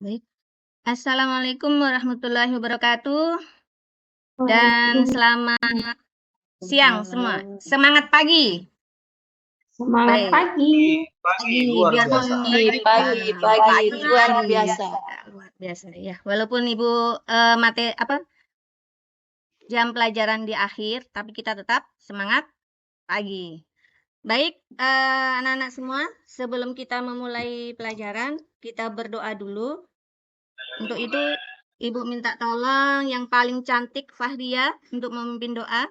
Baik. Assalamualaikum warahmatullahi wabarakatuh dan selamat siang semua. Semangat pagi. Semangat Baik. pagi. Pagi luar Biar biasa. Pagi luar biasa. Luar biasa ya. Walaupun Ibu jam pelajaran di akhir, tapi kita tetap semangat pagi. Baik, anak-anak semua, sebelum kita memulai pelajaran, kita berdoa dulu. Untuk itu, Ibu minta tolong yang paling cantik Fahria untuk memimpin doa.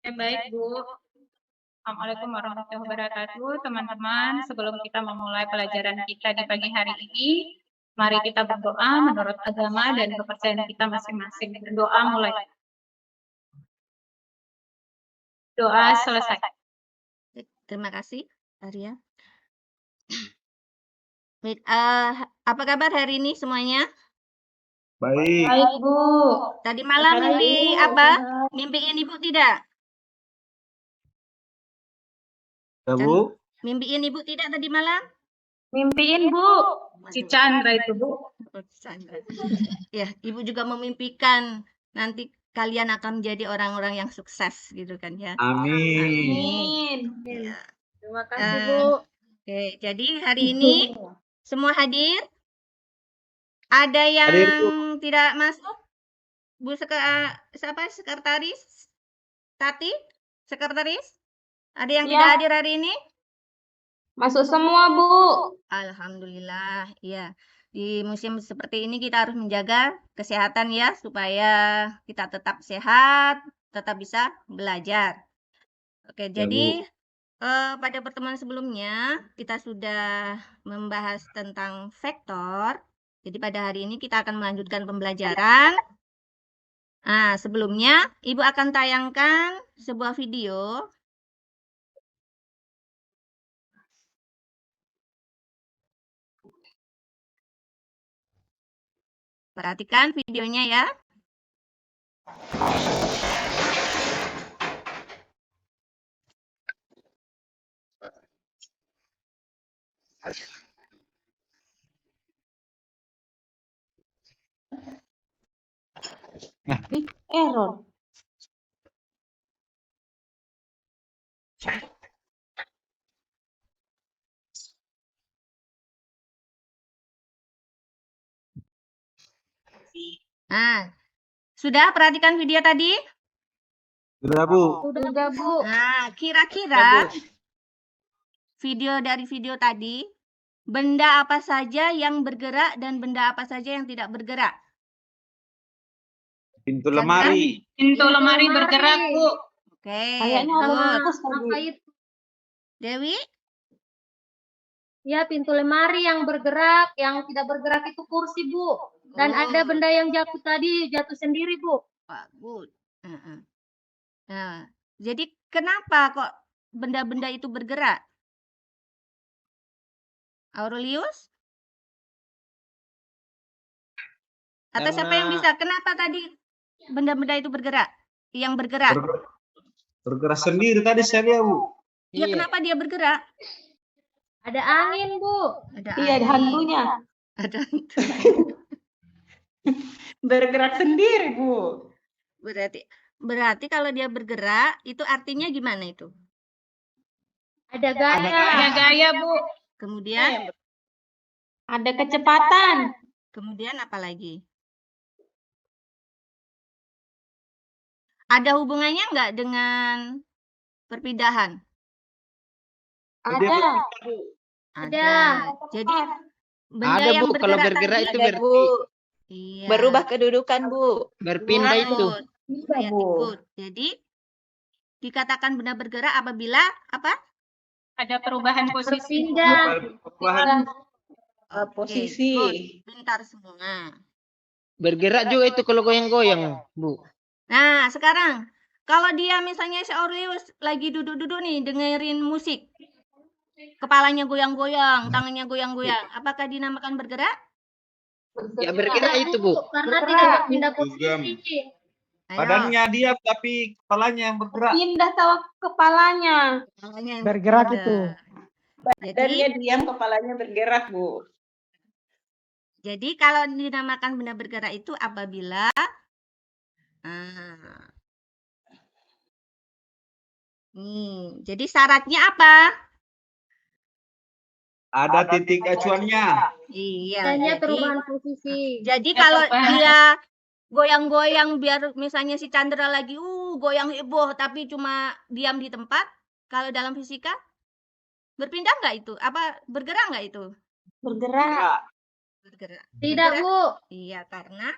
Baik, Bu. Assalamualaikum warahmatullahi wabarakatuh. Teman-teman, sebelum kita memulai pelajaran kita di pagi hari ini, mari kita berdoa menurut agama dan kepercayaan kita masing-masing. Berdoa mulai. Doa selesai. Terima kasih, Arya. Baik, apa kabar hari ini semuanya? Baik. Baik, Bu. Tadi malam mimpi apa? Mimpiin Ibu tidak? Ya, Bu. Mimpiin Ibu tidak tadi malam? Mimpiin, Bu. Si Chandra itu, Bu. Chandra. Ya, Ibu juga memimpikan nanti kalian akan menjadi orang-orang yang sukses gitu kan ya. Amin. Ya. Terima kasih, Bu. Oke, jadi hari ini semua hadir. Ada yang Hadir, tidak masuk? Bu sekretaris? Tati? Sekretaris? Ada yang tidak hadir hari ini? Masuk semua, Bu. Alhamdulillah, ya. Di musim seperti ini kita harus menjaga kesehatan ya, supaya kita tetap sehat, tetap bisa belajar. Oke, Ya, jadi Bu. pada pertemuan sebelumnya kita sudah membahas tentang vektor. Jadi pada hari ini kita akan melanjutkan pembelajaran. Nah, sebelumnya Ibu akan tayangkan sebuah video. Perhatikan videonya ya. Error. Nah, sudah perhatikan video tadi? Sudah, Bu. Udah, Bu. Nah, kira-kira video dari video tadi, benda apa saja yang bergerak dan benda apa saja yang tidak bergerak? Pintu lemari. Pintu lemari bergerak, Bu. Oke, Kayaknya ada good. tikus tadi. Dewi? Ya, pintu lemari yang bergerak, yang tidak bergerak itu kursi, Bu. Dan Oh. ada benda yang jatuh tadi, jatuh sendiri, Bu. Bagus. Nah, jadi kenapa kok benda-benda itu bergerak? Aurelius? Atau siapa yang bisa? Kenapa tadi benda-benda itu bergerak? Yang bergerak? Bergerak sendiri tadi saya lihat, Bu. Ya, kenapa dia bergerak? Ada angin, Bu. Iya, ada hantunya. Ada hantu. Bergerak sendiri, Bu. Berarti kalau dia bergerak, itu artinya gimana itu? Ada gaya. Ada gaya, Bu. Kemudian? Ada kecepatan. Kemudian apa lagi? Ada hubungannya nggak dengan perpindahan? Ada. Ada. Jadi benda Ada, yang Bu. Kalau bergerak tadi, itu berarti iya, berubah kedudukan, Bu. Berpindah Good. itu. Ya, good. Jadi dikatakan benda bergerak apabila apa? Ada perubahan posisi. Pindah. Posisi. Good. Bentar semua. Bergerak juga itu kalau goyang-goyang, Bu. Nah, sekarang kalau dia misalnya si Aurelius lagi duduk-duduk nih dengerin musik, kepalanya goyang-goyang, tangannya goyang-goyang, apakah dinamakan bergerak? Ya bergerak itu, Bu. Karena tidak pindah posisi. Ayo. Badannya dia tapi kepalanya yang bergerak. Pindah tahu kepalanya. Tangannya yang Bergerak bergerak. itu. Jadi Badannya diam, kepalanya bergerak, Bu. Jadi kalau dinamakan benda bergerak itu apabila nih, jadi syaratnya apa? Ada titik acuannya. Iya, Adanya jadi perubahan posisi. jadi Ya, kalau perubahan. dia goyang-goyang biar misalnya si Chandra lagi goyang heboh tapi cuma diam di tempat, kalau dalam fisika berpindah nggak itu? Apa bergerak nggak itu? Bergerak. Bergerak. Tidak, Bergerak. Bu. Iya, karena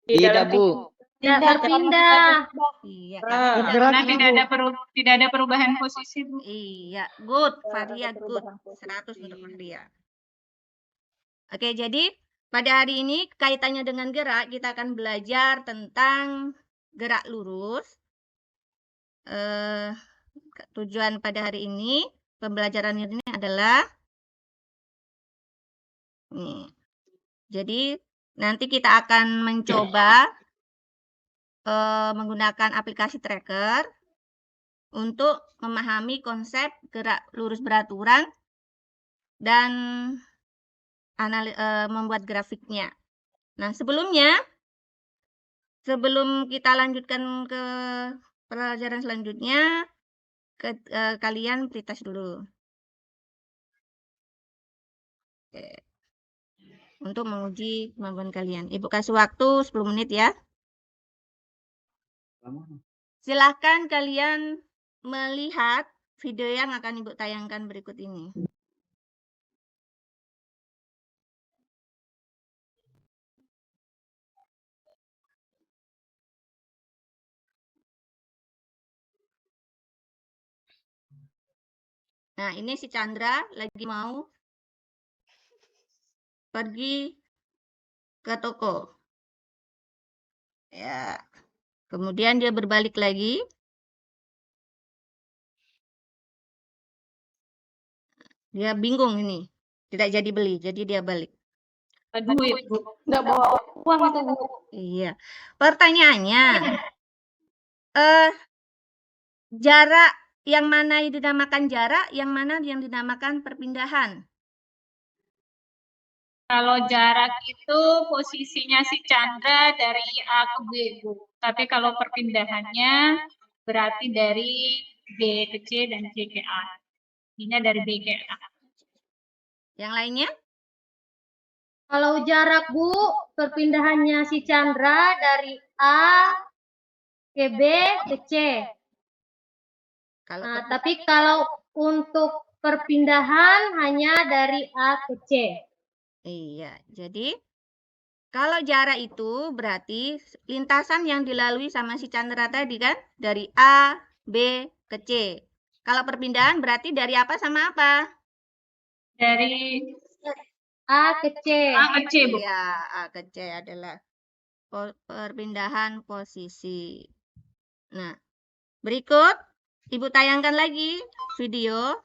Tidak, Bu. Tidak berpindah. iya, Karena tidak ada perubahan posisi, Bu. iya, good, Faria, good. 100 untuk Faria. Oke, jadi pada hari ini kaitannya dengan gerak, kita akan belajar tentang gerak lurus. Tujuan pada hari ini, pembelajaran ini adalah nih. Jadi nanti kita akan mencoba menggunakan aplikasi tracker untuk memahami konsep gerak lurus beraturan dan membuat grafiknya. Nah, sebelum kita lanjutkan ke pelajaran selanjutnya, kalian pretest dulu. Oke. Untuk menguji kemampuan kalian. Ibu kasih waktu 10 menit ya. Silahkan kalian melihat video yang akan Ibu tayangkan berikut ini. Nah, ini si Chandra lagi mau pergi ke toko. Ya. Kemudian dia berbalik lagi. Dia bingung ini. Tidak jadi beli, jadi dia balik. Duit, Bu. Nggak bawa uang itu, Bu. Iya. Pertanyaannya, jarak yang mana yang dinamakan jarak, yang mana yang dinamakan perpindahan? Kalau jarak itu posisinya si Chandra dari A ke B, Bu. Tapi kalau perpindahannya berarti dari B ke C dan C ke A. Ini dari B ke A. Yang lainnya? Kalau jarak, Bu, perpindahannya si Chandra dari A ke B ke C. Kalau Nah, tapi kalau untuk perpindahan hanya dari A ke C. iya, jadi kalau jarak itu berarti lintasan yang dilalui sama si Chandra tadi kan, dari A, B, ke C. Kalau perpindahan berarti dari apa sama apa? Dari A ke C. A ke C, Bu. Iya, A ke C adalah perpindahan posisi. Nah, berikut Ibu tayangkan lagi video.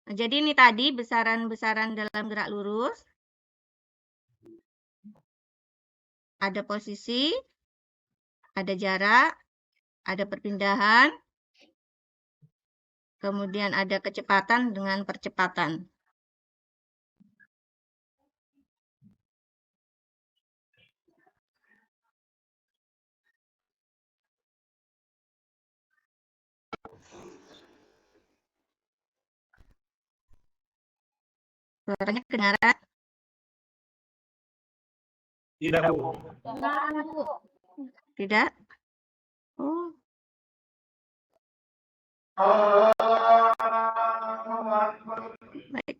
Nah, jadi ini tadi besaran-besaran dalam gerak lurus. Ada posisi, ada jarak, ada perpindahan, kemudian ada kecepatan dengan percepatan. Suaranya kedengaran? Tidak, Bu. Kedengaran, Bu. Tidak? Oh. Baik.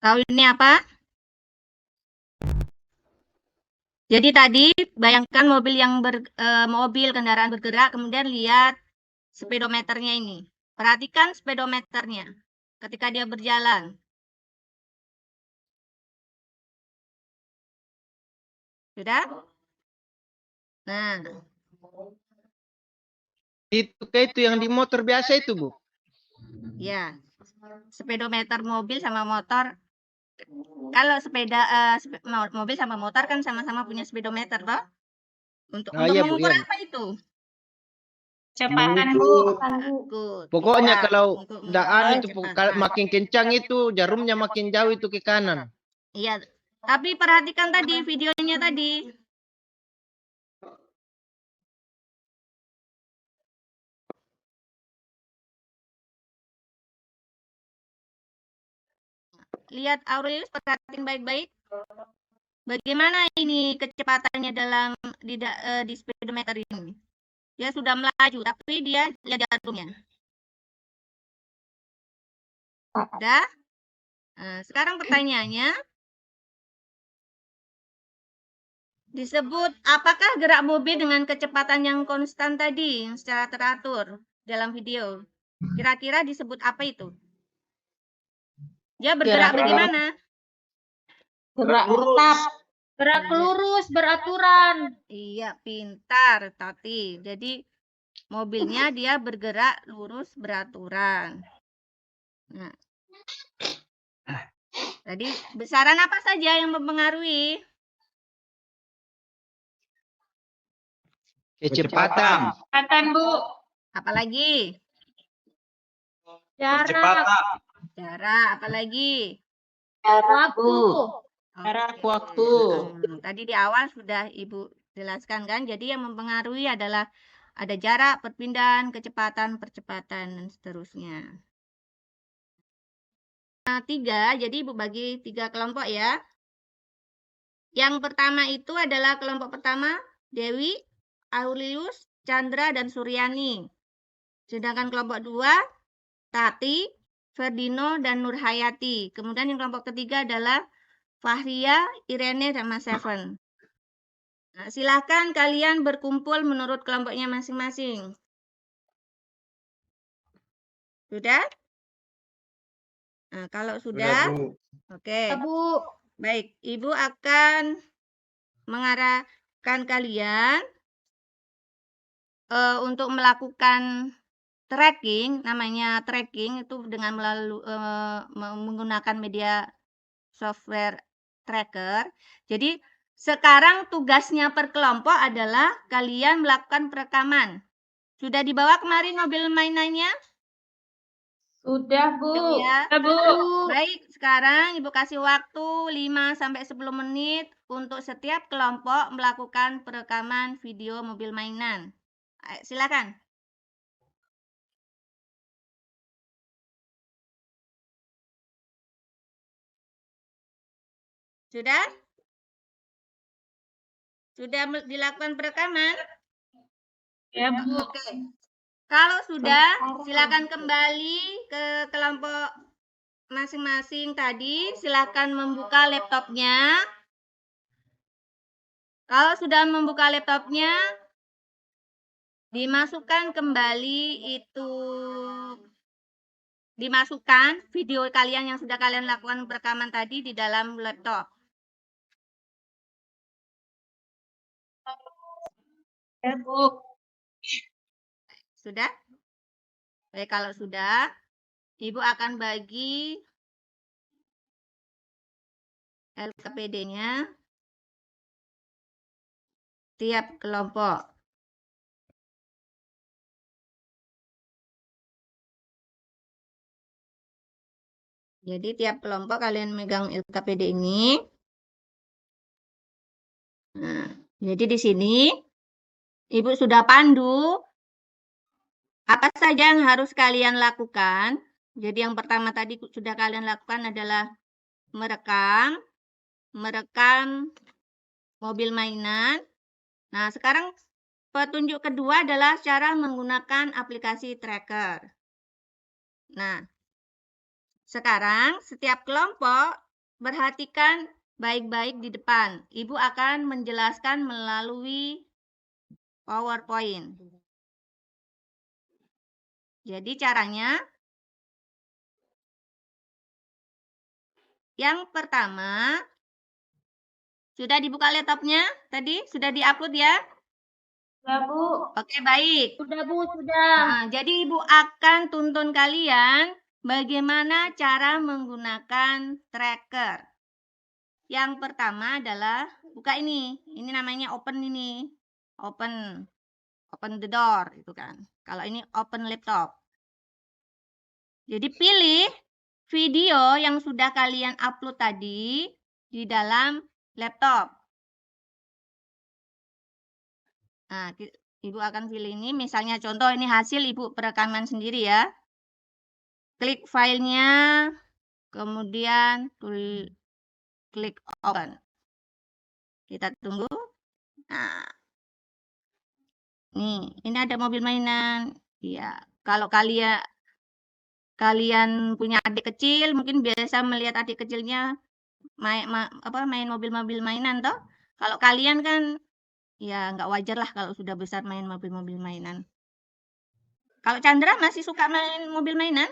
Tahu ini apa? Jadi tadi bayangkan mobil kendaraan bergerak, kemudian lihat speedometernya ini. Perhatikan speedometernya ketika dia berjalan. Sudah? Nah, Itu kayak itu yang di motor biasa itu, Bu. ya. Speedometer mobil sama motor. Kalau mobil sama motor kan sama-sama punya speedometer, toh? Untuk Iya, Bu, mengukur iya, Bu. apa itu? Kecepatan, Bu. Good. Pokoknya Iya, kalau untuk ndak mengukur anu itu kecepatan. makin kencang itu jarumnya makin jauh itu ke kanan. Iya, tapi perhatikan tadi videonya tadi. Lihat Aurelius, perhatiin baik-baik. Bagaimana ini kecepatannya dalam di speedometer ini? Dia sudah melaju, tapi dia lihat jarumnya. Sudah? Nah, sekarang pertanyaannya, disebut apakah gerak mobil dengan kecepatan yang konstan tadi, yang secara teratur dalam video? Kira-kira disebut apa itu? Dia bergerak bagaimana? Gerak tetap. Gerak lurus beraturan. Iya, pintar, Tati. Jadi, mobilnya dia bergerak lurus beraturan. Nah, tadi besaran apa saja yang mempengaruhi? Kecepatan. Kecepatan, Bu. Apalagi? Jarak. Percepatan. Jarak, apalagi? Waktu. Jarak waktu. Tadi di awal sudah Ibu jelaskan kan. Jadi yang mempengaruhi adalah ada jarak, perpindahan, kecepatan, percepatan, dan seterusnya. Nah, 3, jadi Ibu bagi 3 kelompok ya. Yang pertama itu adalah kelompok pertama, Dewi, Aurelius, Chandra, dan Suryani. Sedangkan kelompok 2, Tati, Ferdino, dan Nurhayati. Kemudian yang kelompok ketiga adalah Fahria, Irene, dan Mas Seven. Nah, silahkan kalian berkumpul menurut kelompoknya masing-masing. Sudah? Nah, kalau sudah, Bu. oke. Bu. Baik, Ibu akan mengarahkan kalian untuk melakukan tracking, namanya tracking itu dengan menggunakan media software tracker. Jadi sekarang tugasnya per kelompok adalah kalian melakukan perekaman. Sudah dibawa kemarin mobil mainannya? Sudah, Bu. Ya. Bu. Baik, sekarang Ibu kasih waktu 5-10 menit untuk setiap kelompok melakukan perekaman video mobil mainan. Ayo, silakan. Sudah? Sudah dilakukan perekaman? Ya, Bu. Oke. Kalau sudah, silakan kembali ke kelompok masing-masing tadi. Silakan membuka laptopnya. Kalau sudah membuka laptopnya, dimasukkan kembali itu. Dimasukkan video kalian yang sudah kalian lakukan perekaman tadi di dalam laptop. Ya, Bu. Sudah? Baik, kalau sudah, Ibu akan bagi LKPD-nya tiap kelompok. Jadi tiap kelompok kalian megang LKPD ini. Nah, jadi di sini Ibu sudah pandu apa saja yang harus kalian lakukan. Jadi yang pertama tadi sudah kalian lakukan adalah merekam mobil mainan. Nah, sekarang petunjuk kedua adalah cara menggunakan aplikasi tracker. Nah, sekarang setiap kelompok perhatikan baik-baik di depan. Ibu akan menjelaskan melalui PowerPoint. Jadi caranya, yang pertama, sudah dibuka laptopnya tadi? Sudah diupload ya? Sudah, Bu. Oke, baik. Sudah, Bu, sudah. Nah, jadi Ibu akan tuntun kalian bagaimana cara menggunakan tracker. Yang pertama adalah buka ini. Ini namanya open ini. open the door itu kan. Kalau ini open laptop. Jadi pilih video yang sudah kalian upload tadi di dalam laptop. Nah, Ibu akan pilih ini, misalnya contoh ini hasil Ibu perekaman sendiri ya. Klik filenya, kemudian klik open. Kita tunggu. Nah, nih, ini ada mobil mainan. Ya, kalau kalian punya adik kecil, mungkin biasa melihat adik kecilnya main mobil-mobil mainan toh. Kalau kalian kan ya nggak wajar lah kalau sudah besar main mobil-mobil mainan. Kalau Chandra masih suka main mobil mainan?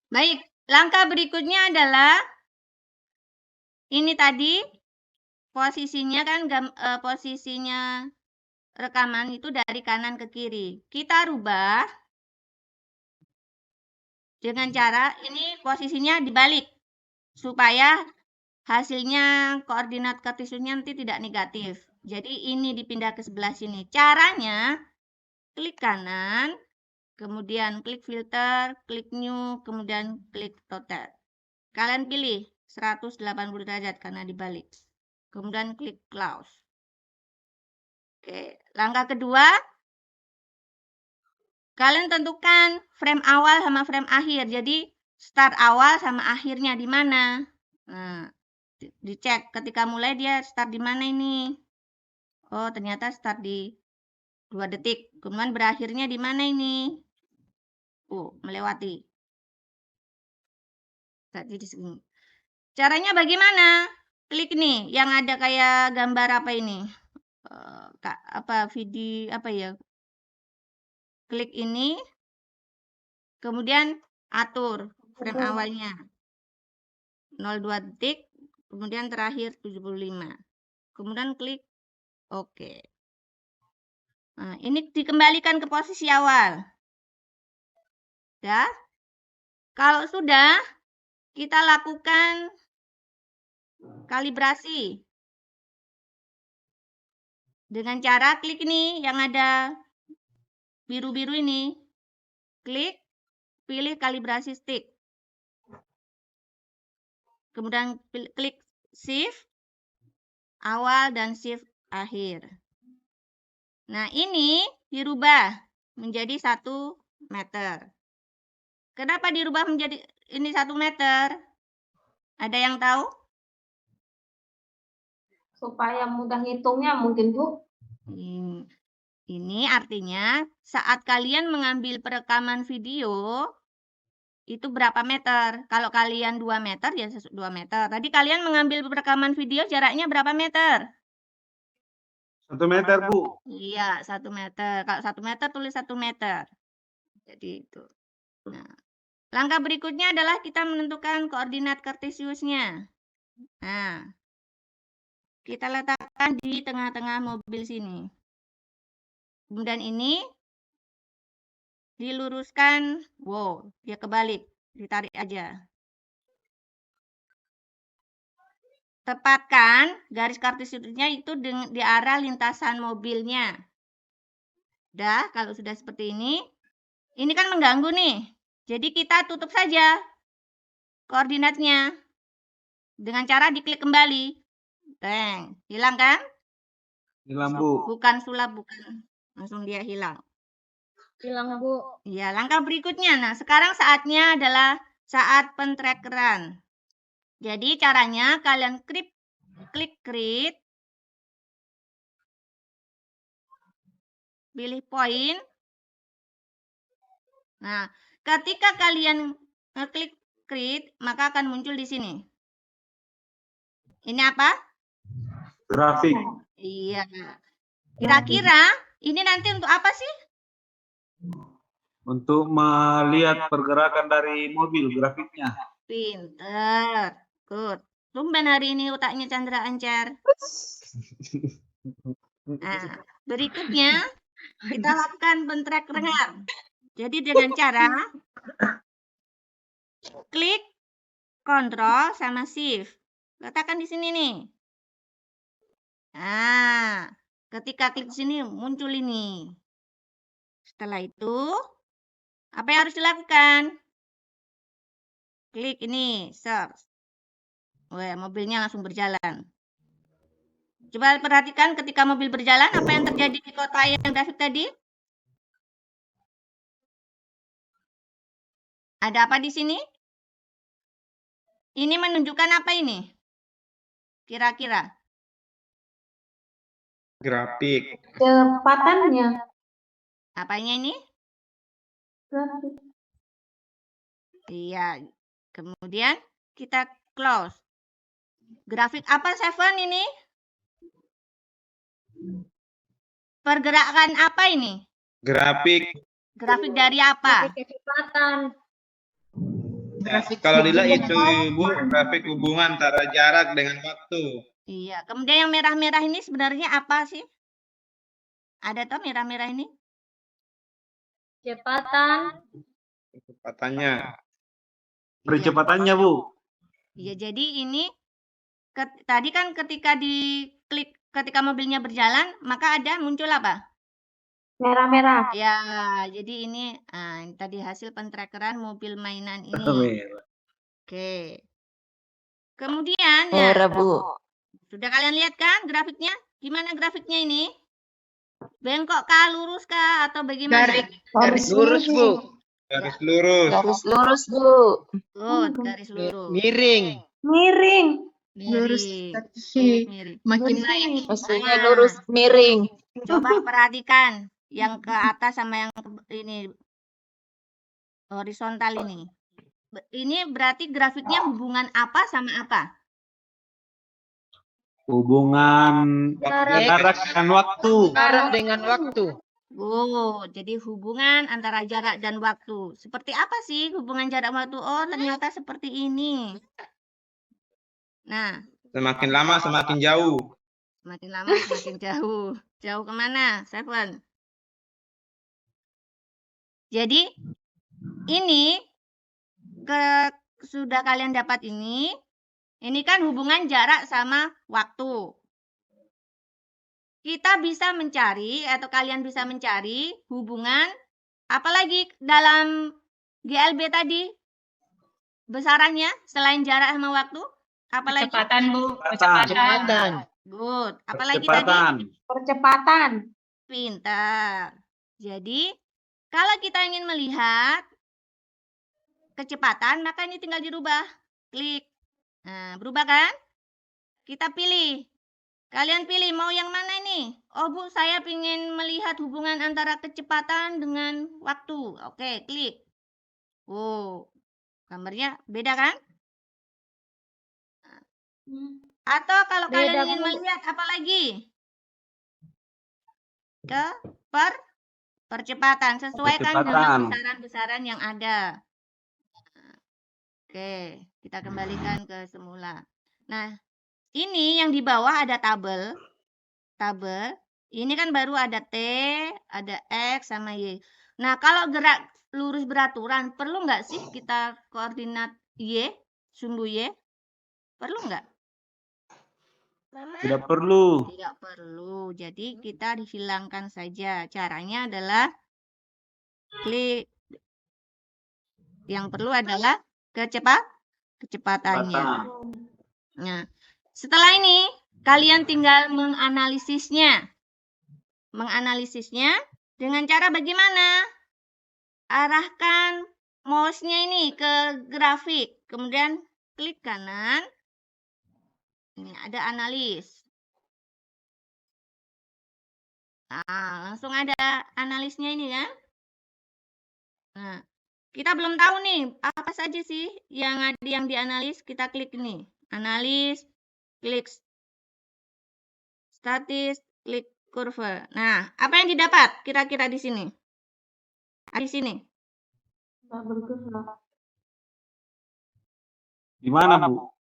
Baik, langkah berikutnya adalah ini tadi posisinya kan posisinya rekaman itu dari kanan ke kiri. Kita rubah dengan cara ini posisinya dibalik supaya hasilnya koordinat kartesiusnya nanti tidak negatif. Jadi ini dipindah ke sebelah sini. Caranya klik kanan, kemudian klik filter, klik new, kemudian klik rotate. Kalian pilih 180 derajat karena dibalik. Kemudian klik close. Oke, langkah kedua, kalian tentukan frame awal sama frame akhir. Jadi start awal sama akhirnya di mana. Nah, dicek ketika mulai dia start di mana ini. Oh, ternyata start di 2 detik. Kemudian berakhirnya di mana ini? Oh, melewati. Tadi di sini. Caranya bagaimana? Klik nih, yang ada kayak gambar apa ini? Video apa ya? Klik ini, kemudian atur frame awalnya 02 detik, kemudian terakhir 75. Kemudian klik OK. Nah, ini dikembalikan ke posisi awal. Ya. Kalau sudah, kita lakukan kalibrasi. Dengan cara klik ini yang ada biru-biru ini. Klik, pilih kalibrasi stick. Kemudian klik shift awal dan shift akhir. Nah, ini dirubah menjadi 1 meter. Kenapa dirubah menjadi ini 1 meter? Ada yang tahu? Supaya mudah ngitungnya mungkin, Bu. Ini artinya saat kalian mengambil perekaman video, itu berapa meter? Kalau kalian 2 meter, ya 2 meter. Tadi kalian mengambil perekaman video jaraknya berapa meter? 1 meter, Bu. Iya, 1 meter. Kalau 1 meter, tulis 1 meter. Jadi itu. Nah, langkah berikutnya adalah kita menentukan koordinat kartesiusnya. Nah, kita letakkan di tengah-tengah mobil sini. Kemudian ini diluruskan. Wow, dia kebalik. Ditarik aja. Tepatkan garis kartesiusnya itu di arah lintasan mobilnya. Udah, kalau sudah seperti ini kan mengganggu nih. Jadi kita tutup saja koordinatnya dengan cara diklik kembali. Teng, hilang kan? Hilang, Bu. Bukan sulap, bukan. Langsung dia hilang. Hilang, Bu. Ya, langkah berikutnya. Nah, sekarang saatnya adalah saat pentrackeran. Jadi caranya kalian klik create, pilih poin. Nah, ketika kalian ngeklik create, maka akan muncul di sini. Ini apa? Grafik. Iya. Kira-kira ini nanti untuk apa sih? Untuk melihat pergerakan dari mobil grafiknya. Pinter. Good. Tumben hari ini otaknya Chandra Ancar. Nah, berikutnya kita lakukan pentrackeran. Jadi dengan cara klik Ctrl sama Shift. Letakkan di sini nih. Nah, ketika klik sini muncul ini. Setelah itu, apa yang harus dilakukan? Klik ini, search. Wah, mobilnya langsung berjalan. Coba perhatikan ketika mobil berjalan, apa yang terjadi di kotak yang grafik tadi? Ada apa di sini? Ini menunjukkan apa ini? Kira-kira. Grafik. Kecepatannya. Apanya ini? Grafik. Iya. Kemudian kita close. Grafik apa, Seven, ini? Pergerakan apa ini? Grafik. Grafik dari apa? Kecepatan. Kalau dilihat itu Bu, grafik hubungan antara jarak dengan waktu. Iya. Kemudian yang merah-merah ini sebenarnya apa sih? Ada toh merah-merah ini? Kecepatan. Kecepatannya. Percepatannya Bu. Iya, jadi ini tadi kan ketika diklik, ketika mobilnya berjalan, maka ada muncul apa? Merah-merah. Ya, jadi ini tadi hasil pentrakeran mobil mainan ini. Merah. Oke. Kemudian ya, Merah, Bu. sudah kalian lihat kan grafiknya? Gimana grafiknya ini? Bengkok kah, lurus kah, atau bagaimana? Garis lurus, Bu. Garis lurus. Garis lurus, Bu. Good, garis lurus. Miring. Miring. Miring. Miring. Makin naik. Maksudnya lurus miring. Coba perhatikan yang ke atas sama yang ini horizontal ini. Ini berarti grafiknya hubungan apa sama apa? Hubungan jarak dan waktu. Jarak dengan waktu. Oh, jadi hubungan antara jarak dan waktu. Seperti apa sih hubungan jarak waktu? Oh, ternyata seperti ini. Nah, Semakin lama semakin jauh. semakin lama semakin jauh. Jauh kemana, Seven? Jadi, ini sudah kalian dapat ini kan hubungan jarak sama waktu. Kita bisa mencari atau kalian bisa mencari hubungan apalagi dalam GLB tadi besarannya selain jarak sama waktu, apalagi? Kecepatan, Bu. Kecepatan. Good. Apalagi tadi? Kecepatan. Percepatan. Pintar. Jadi, kalau kita ingin melihat kecepatan, maka ini tinggal dirubah. Klik. Nah, berubah kan? Kita pilih. Kalian pilih mau yang mana ini? Oh, Bu, saya ingin melihat hubungan antara kecepatan dengan waktu. Oke, klik. Oh, gambarnya beda kan? Atau kalau Beda, kalian ingin Bu. melihat apa lagi? Ke percepatan. Sesuaikan dengan besaran-besaran yang ada. Oke, kita kembalikan ke semula. Nah, ini yang di bawah ada tabel. Tabel. Ini kan baru ada T, ada X, sama Y. Nah, kalau gerak lurus beraturan, perlu nggak sih kita koordinat Y, sumbu Y? Perlu nggak? Tidak perlu. Tidak perlu. Jadi, kita dihilangkan saja. Caranya adalah klik. Yang perlu adalah kecepatannya. Nah, setelah ini kalian tinggal menganalisisnya. Menganalisisnya dengan cara bagaimana? Arahkan mouse-nya ini ke grafik, kemudian klik kanan. Ini ada analis. Nah, langsung ada analisnya ini kan? Nah, kita belum tahu nih apa saja sih yang dianalis. Kita klik ini, analis, klik statis, klik kurva. Nah, apa yang didapat kira-kira di sini? Di sini. Nggak bergerak. Di mana, Bu?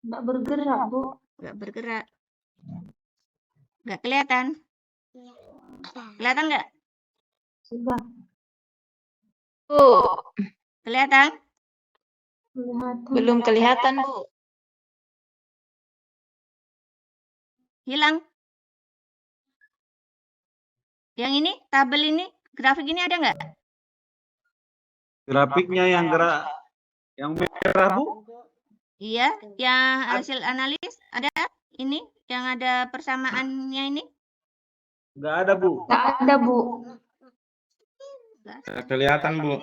Nggak bergerak, Bu. Nggak bergerak. Nggak kelihatan. Kelihatan nggak? Sudah. Bu, Kelihatan? Kelihatan. belum kelihatan, Bu. Hilang? Yang ini, tabel ini, grafik ini ada nggak? Grafiknya yang merah, Bu? Iya, yang hasil analis ada? Ini, yang ada persamaannya ini? Nggak ada, Bu. Nggak ada, Bu. Nggak kelihatan, Bu.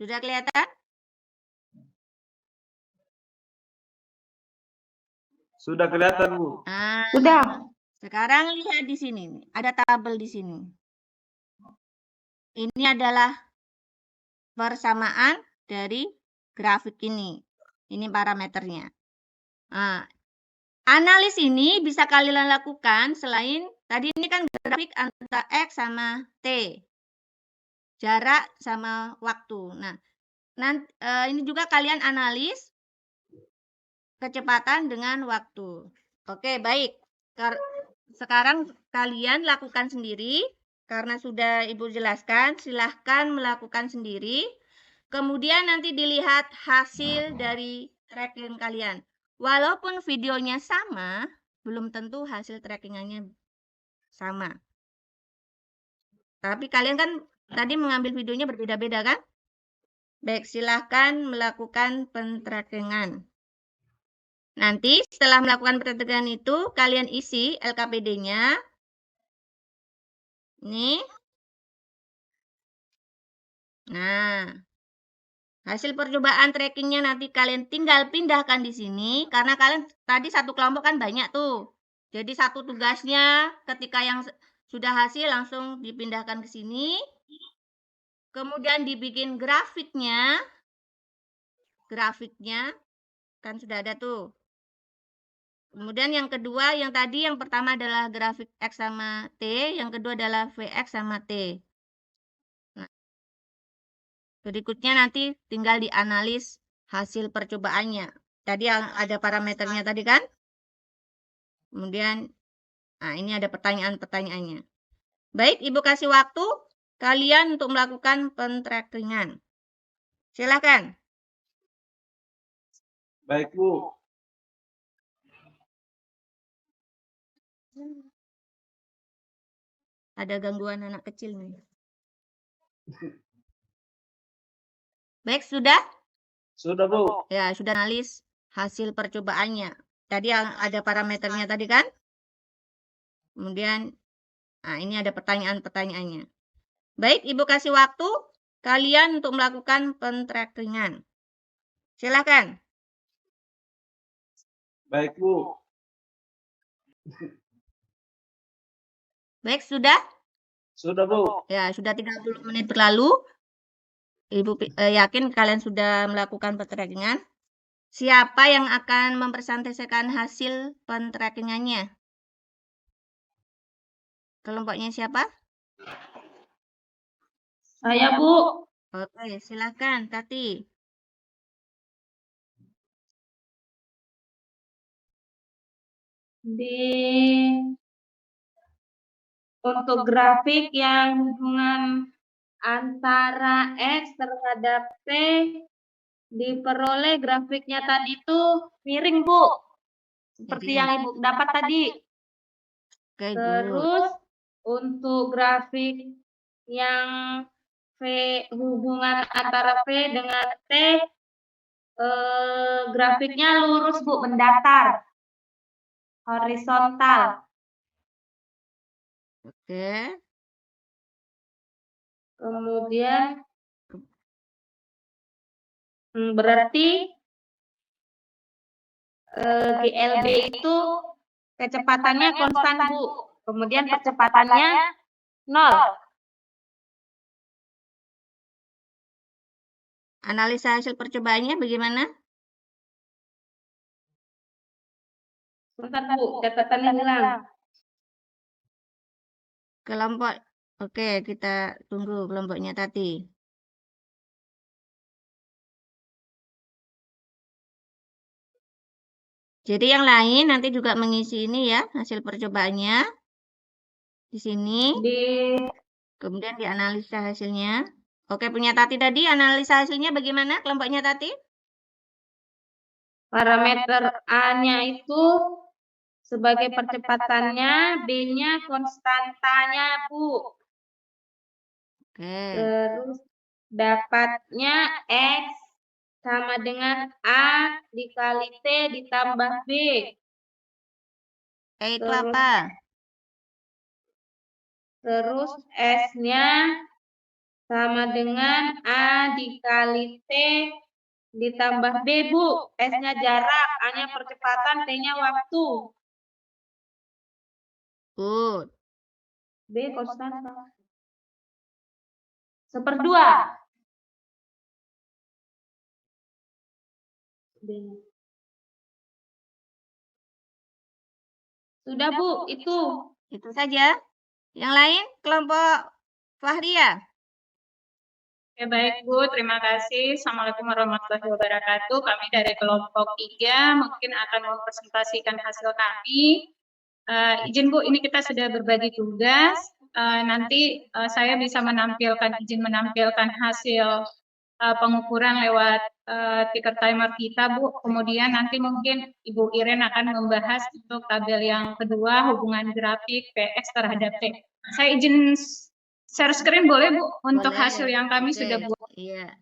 Sudah kelihatan? Sudah kelihatan, Bu. Nah, Sudah. sekarang lihat di sini, nih. Ada tabel di sini. Ini adalah persamaan dari grafik ini. Ini parameternya. Nah, analis ini bisa kalian lakukan selain tadi ini kan grafik antara X sama T. Jarak sama waktu. Nah, ini juga kalian analis kecepatan dengan waktu. Oke, baik. Sekarang kalian lakukan sendiri. Karena sudah Ibu jelaskan, silahkan melakukan sendiri. Kemudian nanti dilihat hasil dari tracking kalian. Walaupun videonya sama, belum tentu hasil trackingannya sama. Tapi kalian kan tadi mengambil videonya berbeda-beda kan? Baik, silahkan melakukan pentrackingan. Nanti setelah melakukan pentrackingan itu, kalian isi LKPD-nya. Nih. Nah, hasil percobaan trackingnya nanti kalian tinggal pindahkan di sini. Karena kalian tadi satu kelompok kan banyak tuh. Jadi satu tugasnya ketika yang sudah hasil langsung dipindahkan ke sini. Kemudian dibikin grafiknya. Grafiknya kan sudah ada tuh. Kemudian yang kedua, yang tadi yang pertama adalah grafik X sama T, yang kedua adalah VX sama T. Nah, berikutnya nanti tinggal dianalis hasil percobaannya. Tadi ada parameternya tadi kan? Kemudian, nah ini ada pertanyaan-pertanyaannya. Baik, Ibu kasih waktu kalian untuk melakukan pentrackingan. Silakan. Baik, Bu. Ada gangguan anak kecil nih. Baik, sudah? Sudah, Bu. Ya, sudah analis hasil percobaannya. Tadi ada parameternya tadi kan? Kemudian, nah ini ada pertanyaan-pertanyaannya. Baik, Ibu kasih waktu kalian untuk melakukan pentrackingan. Silakan. Baik, Bu. Baik, sudah? Sudah, Bu. Ya, sudah 30 menit berlalu. Ibu yakin kalian sudah melakukan pentrackingan. Siapa yang akan mempresentasikan hasil pentrackingannya? Kelompoknya siapa? Saya, Bu. Oke, silakan, Tati. Untuk grafik yang hubungan antara X terhadap T diperoleh grafiknya tadi itu miring, Bu. Seperti Miring. yang Ibu dapat tadi. Oke, good. Terus untuk grafik yang hubungan antara V dengan T grafiknya lurus, Bu, mendatar. Horizontal. Oke. Kemudian berarti GLB itu kecepatannya konstan, Bu. Kemudian percepatannya 0. Analisa hasil percobaannya bagaimana? Sebentar, Bu, catatannya hilang. Kelompok. Oke, kita tunggu kelompoknya Tati. Jadi yang lain nanti juga mengisi ini ya, hasil percobaannya. Di sini. Kemudian dianalisa hasilnya. Oke, punya Tati tadi, analisa hasilnya bagaimana kelompoknya Tati? Parameter A-nya itu sebagai percepatannya, B-nya konstantanya, Bu. Oke. Terus dapatnya X sama dengan A dikali T ditambah B. Itu Terus apa? Terus S-nya sama dengan A dikali T ditambah B, Bu. S-nya jarak, A-nya percepatan, T-nya waktu. Good. B konstanta. 1/2. Sudah, Bu, itu. Itu saja. Yang lain, kelompok Fahria. Oke, baik Bu, terima kasih. Assalamualaikum warahmatullahi wabarakatuh. Kami dari kelompok 3 mungkin akan mempresentasikan hasil kami. Izin Bu, ini kita sudah berbagi tugas. Nanti saya bisa izin menampilkan hasil pengukuran lewat ticker timer kita, Bu. Kemudian nanti mungkin Ibu Iren akan membahas untuk tabel yang kedua, hubungan grafik PX terhadap T. Saya izin share screen boleh, Bu, untuk Boleh. hasil yang kami Oke. sudah buat. Iya.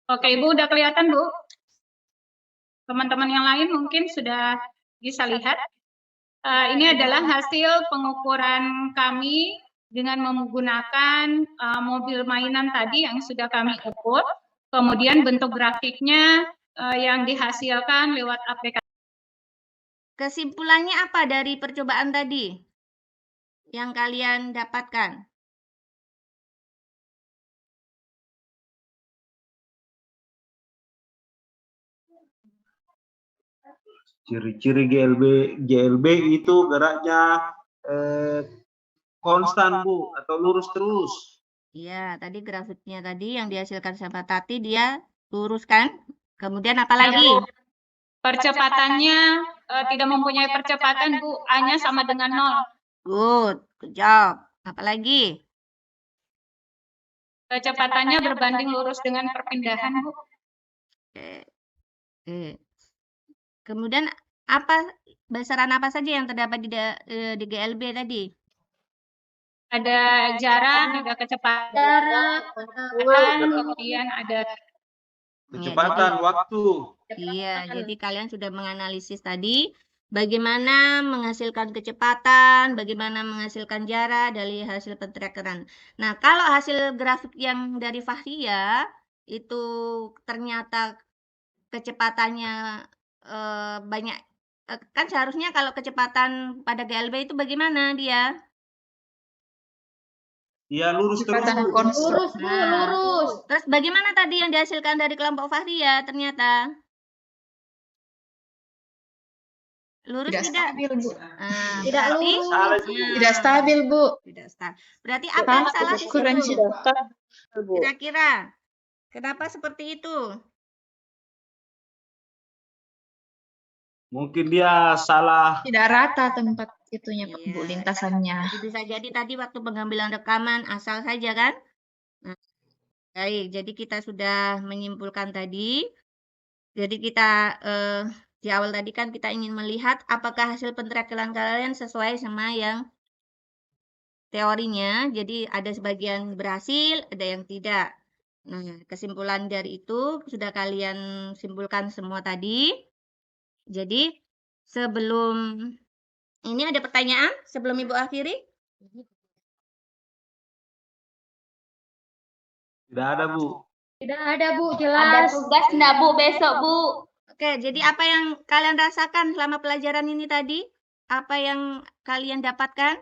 Oke, Ibu udah kelihatan, Bu? Teman-teman yang lain mungkin sudah bisa lihat. Ini adalah hasil pengukuran kami dengan menggunakan mobil mainan tadi yang sudah kami ukur. Kemudian bentuk grafiknya yang dihasilkan lewat aplikasi. Kesimpulannya apa dari percobaan tadi yang kalian dapatkan? Ciri-ciri GLB itu geraknya konstan Bu atau lurus terus. Iya, tadi grafiknya tadi yang dihasilkan sama Tati dia luruskan. Kemudian apa lagi? Percepatannya tidak mempunyai percepatan, Bu. A-nya sama dengan 0. Good job. Apa lagi? Kecepatannya berbanding lurus dengan perpindahan, Bu. Oke. Oke. Kemudian besaran apa saja yang terdapat di GLB tadi? Ada jarak, ada kecepatan, Jarak, kemudian ada Kecepatan waktu. Iya, jadi kalian sudah menganalisis tadi bagaimana menghasilkan kecepatan, bagaimana menghasilkan jarak dari hasil pentrakeran. Nah, kalau hasil grafik yang dari Fahria itu ternyata kecepatannya banyak, kan seharusnya kalau kecepatan pada GLB itu bagaimana dia? Iya lurus terus Bu. lurus, Bu, Nah, lurus. terus bagaimana tadi yang dihasilkan dari kelompok Fahria ternyata? Lurus tidak? Bu. Nah, Tidak berarti lurus. Salah itu. Tidak stabil, Bu. tidak stabil. Berarti apa yang salah di Ukuran situ? Bu. Kira-kira kenapa seperti itu? Mungkin dia salah. Tidak rata tempat itunya, Bu, Iya, lintasannya. jadi bisa jadi tadi waktu pengambilan rekaman asal saja kan? Nah, baik, jadi kita sudah menyimpulkan tadi. Jadi kita di awal tadi kan kita ingin melihat apakah hasil pentrakelan kalian sesuai sama yang teorinya. Jadi ada sebagian berhasil, ada yang tidak. Nah, kesimpulan dari itu sudah kalian simpulkan semua tadi. Jadi sebelum ini ada pertanyaan sebelum Ibu akhiri? Tidak ada Bu. Tidak ada, Bu, Ada jelas. tugas enggak, Bu, besok, Bu? Oke, jadi apa yang kalian rasakan selama pelajaran ini tadi? Apa yang kalian dapatkan?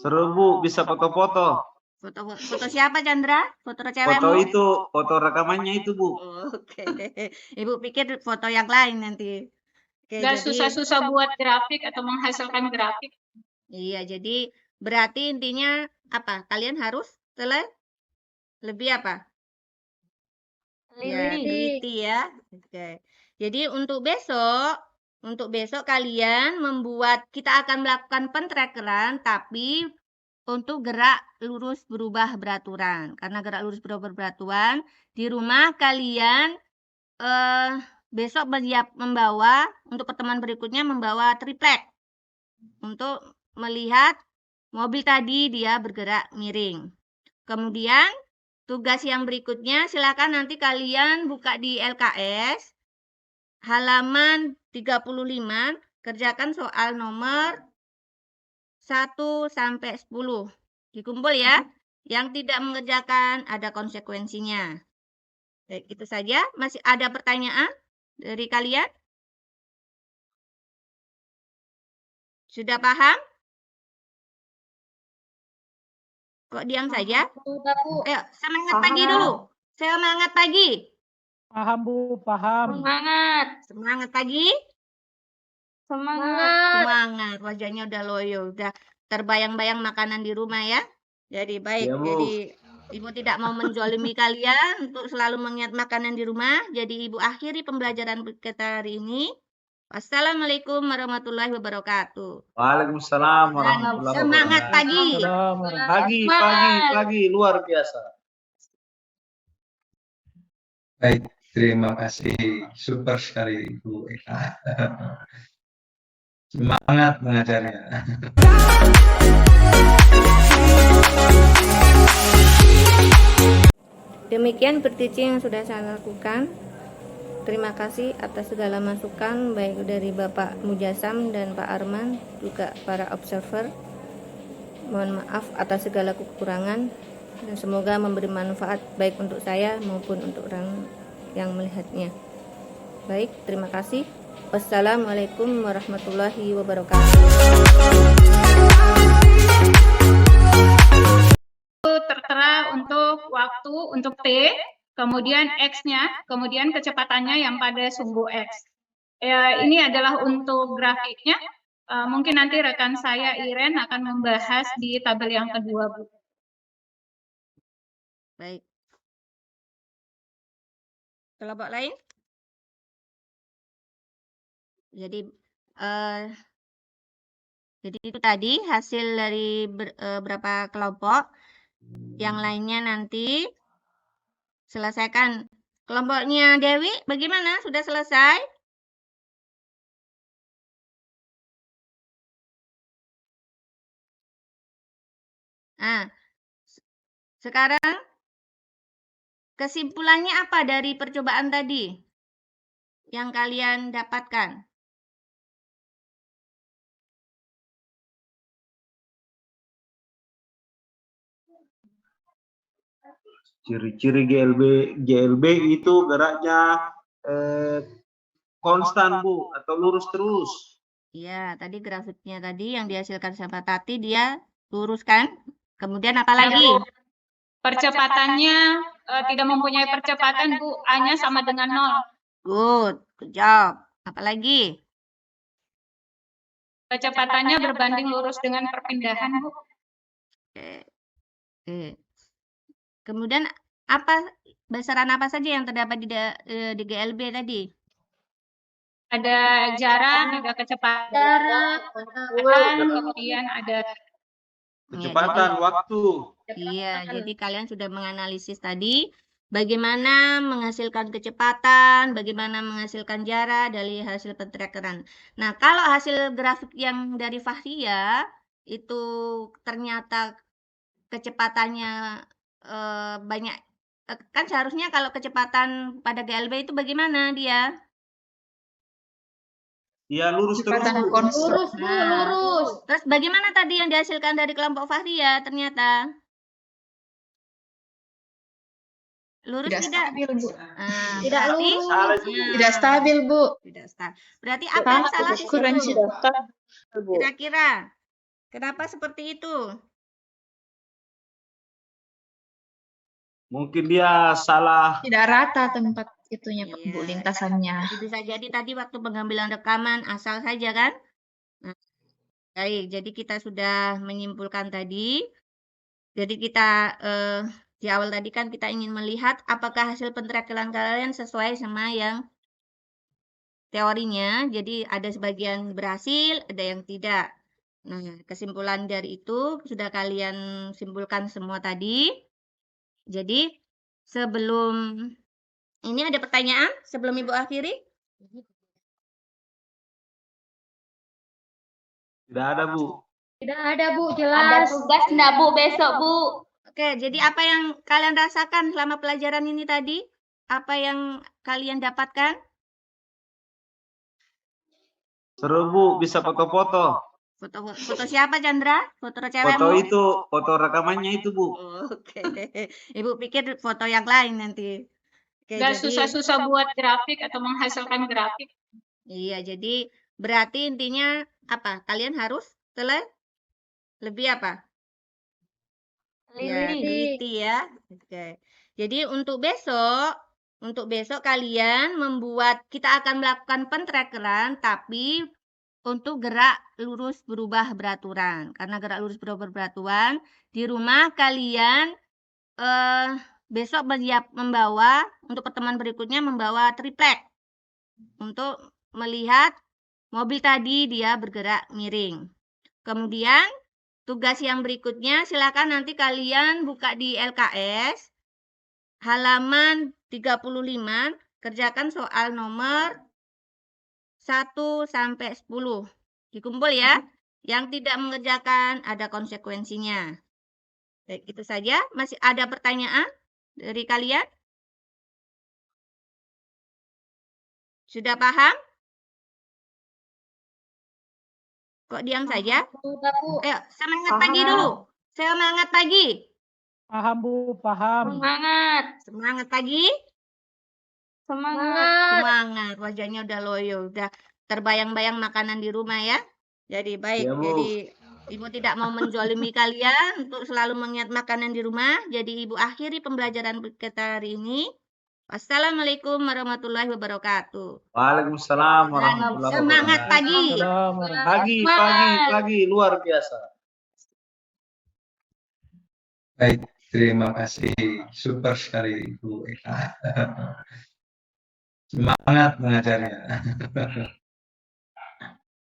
Seru Bu, bisa foto-foto. Foto siapa, Chandra? Foto cewekmu? Foto itu, foto rekamannya itu Bu. Oke. Ibu pikir foto yang lain nanti. Oke, nggak jadi susah-susah buat grafik atau menghasilkan grafik. iya, jadi berarti intinya apa? Kalian harus lebih apa? Ya, teliti ya. Oke. Jadi untuk besok kalian kita akan melakukan pentrakeran, tapi untuk gerak lurus berubah beraturan. Karena gerak lurus berubah beraturan, di rumah kalian besok untuk pertemuan berikutnya membawa triplek untuk melihat mobil tadi dia bergerak miring. Kemudian tugas yang berikutnya silakan nanti kalian buka di LKS halaman 35, kerjakan soal nomor 1 sampai 10. Dikumpul ya. Yang tidak mengerjakan ada konsekuensinya. Baik, itu saja. Masih ada pertanyaan dari kalian? Sudah paham? Kok diam saja? Sudah, Bu. Ayo, semangat pagi dulu. Semangat pagi. Paham Bu, paham. Semangat. Semangat pagi. Semangat. Semangat. Wajahnya udah loyo, udah terbayang-bayang makanan di rumah ya. Jadi baik. Ya, Bu. Jadi Ibu tidak mau menzolimi kalian untuk selalu mengingat makanan di rumah. Jadi Ibu akhiri pembelajaran kita hari ini. Wassalamualaikum warahmatullahi wabarakatuh. Waalaikumsalam warahmatullahi Semangat wabarakatuh. pagi. Pagi, luar biasa. Baik, terima kasih. Super sekali Bu Eka. Semangat mengajarnya. Demikian berteaching yang sudah saya lakukan. Terima kasih atas segala masukan baik dari Bapak Mujasam dan Pak Arman, juga para observer. Mohon maaf atas segala kekurangan dan semoga memberi manfaat baik untuk saya maupun untuk orang yang melihatnya. Baik, terima kasih. Wassalamualaikum warahmatullahi wabarakatuh. Tertera untuk waktu, untuk T, kemudian X-nya, kemudian kecepatannya yang pada sumbu X. Ini adalah untuk grafiknya. Mungkin nanti rekan saya Iren akan membahas di tabel yang kedua, Bu. Baik. Kelompok lain? Jadi itu tadi hasil dari berapa kelompok. Yang lainnya nanti selesaikan. Kelompoknya Dewi bagaimana? Sudah selesai? Nah, sekarang kesimpulannya apa dari percobaan tadi yang kalian dapatkan? Ciri-ciri GLB itu geraknya konstan Bu atau lurus terus. Iya, tadi grafiknya tadi yang dihasilkan sama Tati dia lurus kan? Kemudian apa lagi? Percepatannya tidak mempunyai percepatan, Bu. A-nya sama dengan 0. Good job. Apa lagi? Kecepatannya berbanding lurus dengan perpindahan, Bu. Oke. Kemudian besaran apa saja yang terdapat di GLB tadi? Ada jarak, ada kecepatan, kemudian ada Kecepatan, waktu. Iya, jadi kalian sudah menganalisis tadi bagaimana menghasilkan kecepatan, bagaimana menghasilkan jarak dari hasil pentrakeran. Nah, kalau hasil grafik yang dari Fahria itu ternyata kecepatannya banyak, kan seharusnya kalau kecepatan pada GLB itu bagaimana dia? Ya, lurus terus. Lurus, Bu, lurus. Terus bagaimana tadi yang dihasilkan dari kelompok Fahria ternyata? Lurus tidak? Stabil, Bu. Tidak berarti lurus. Tidak stabil, Bu. Tidak stabil. Berarti apa yang salah di situ? Kira-kira kenapa seperti itu? Mungkin dia salah. Tidak rata tempat itunya, Bu, Iya, lintasannya. bisa jadi tadi waktu pengambilan rekaman asal saja kan? Nah, baik, jadi kita sudah menyimpulkan tadi. Jadi kita Di awal tadi kan kita ingin melihat apakah hasil penerakilan kalian sesuai sama yang teorinya. Jadi ada sebagian berhasil, ada yang tidak. Nah, kesimpulan dari itu sudah kalian simpulkan semua tadi. Jadi, sebelum ini ada pertanyaan sebelum Ibu akhiri? Tidak ada, Bu. Tidak ada, Bu, Ada jelas. tugas enggak, Bu, besok, Bu? Oke, jadi apa yang kalian rasakan selama pelajaran ini tadi? Apa yang kalian dapatkan? Seru, Bu. Bisa foto-foto. Foto siapa, Chandra? Foto cewekmu? Foto itu, foto rekamannya itu, Bu. Oke. Ibu pikir foto yang lain nanti. Oke, Nggak jadi susah-susah buat grafik atau menghasilkan grafik. iya, jadi berarti intinya apa? Kalian harus lebih apa? Ya, teliti ya. Oke. Jadi untuk besok kalian kita akan melakukan pentrakeran, tapi untuk gerak lurus berubah beraturan. Karena gerak lurus berubah beraturan, di rumah kalian besok membawa, untuk pertemuan berikutnya membawa triplek. Untuk melihat mobil tadi dia bergerak miring. Kemudian tugas yang berikutnya silakan nanti kalian buka di LKS halaman 35, kerjakan soal nomor 1 sampai 10. Dikumpul ya. Yang tidak mengerjakan ada konsekuensinya. Baik, itu saja. Masih ada pertanyaan dari kalian? Sudah paham? Kok diam saja? Sudah, Bu. Ayo, semangat pagi dulu. Semangat pagi. Paham, Bu, paham. Semangat. Semangat pagi. Semangat. Semangat. Wajahnya udah loyo, udah terbayang-bayang makanan di rumah ya. Jadi baik. Ya, Bu. Jadi Ibu tidak mau menzolimi kalian untuk selalu mengingat makanan di rumah. Jadi Ibu akhiri pembelajaran kita hari ini. Wassalamualaikum warahmatullahi wabarakatuh. Waalaikumsalam Dan warahmatullahi semangat wabarakatuh. pagi. Pagi, luar biasa. Baik, terima kasih. Super sekali, Bu Eka. Semangat mengajarnya.